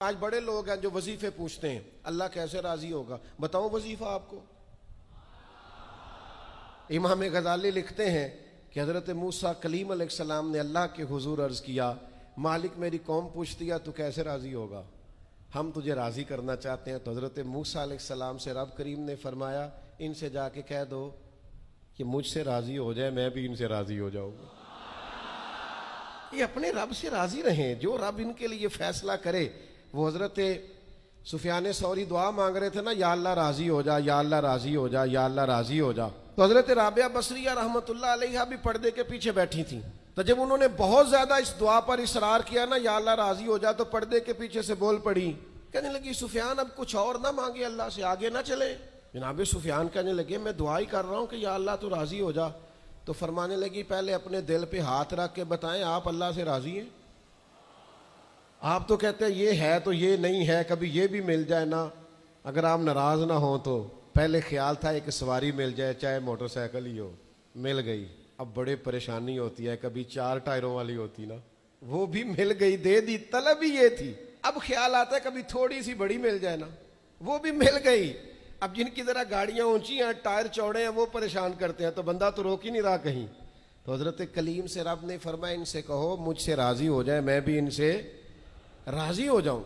آج بڑے لوگ ہیں جو وظیفے پوچھتے ہیں اللہ کیسے راضی ہوگا. بتاؤں وظیفہ آپ کو. امام غزالی لکھتے ہیں کہ حضرت موسیٰ کلیم علیہ السلام نے اللہ کے حضور عرض کیا مالک میری قوم پوچھتی ہے تو کیسے راضی ہوگا, ہم تجھے راضی کرنا چاہتے ہیں. تو حضرت موسیٰ علیہ السلام سے رب کریم نے فرمایا ان سے جا کے کہہ دو کہ مجھ سے راضی ہو جائے میں بھی ان سے راضی ہو جاؤں گا. یہ اپنے رب سے راضی رہیں, جو رب ان کے لیے فیصلہ کرے. وہ حضرت سفیان ثوری دعا مانگ رہے تھے نا, یا اللہ راضی ہو جا, یا اللہ راضی ہو جا, یا اللہ راضی ہو جا. تو حضرت رابعہ بصریہ رحمۃ اللہ علیہا بھی پردے کے پیچھے بیٹھی تھیں. تو جب انہوں نے بہت زیادہ اس دعا پر اصرار کیا نا, یا اللہ راضی ہو جا, تو پردے کے پیچھے سے بول پڑی, کہنے لگی سفیان اب کچھ اور نہ مانگے اللہ سے, آگے نہ چلے. جناب سفیان کہنے لگے میں دعا ہی کر رہا ہوں کہ یا اللہ تو راضی ہو جا. تو فرمانے لگی پہلے اپنے دل پہ ہاتھ رکھ کے بتائیں آپ اللہ سے راضی ہیں؟ آپ تو کہتے ہیں یہ ہے تو یہ نہیں ہے, کبھی یہ بھی مل جائے نا. اگر آپ ناراض نہ ہوں تو پہلے خیال تھا ایک سواری مل جائے چاہے موٹر سائیکل ہی ہو, مل گئی. اب بڑے پریشانی ہوتی ہے, کبھی 4 ٹائروں والی ہوتی نا, وہ بھی مل گئی, دے دی, طلب ہی یہ تھی. اب خیال آتا ہے کبھی تھوڑی سی بڑی مل جائے نا, وہ بھی مل گئی. اب جن کی ذرا گاڑیاں اونچی ہیں ٹائر چوڑے ہیں وہ پریشان کرتے ہیں, تو بندہ تو روک ہی نہیں رہا کہیں. تو حضرت کلیم سے رب نے فرمایا ان سے کہو مجھ سے راضی ہو جائے میں بھی ان سے راضی ہو جاؤں.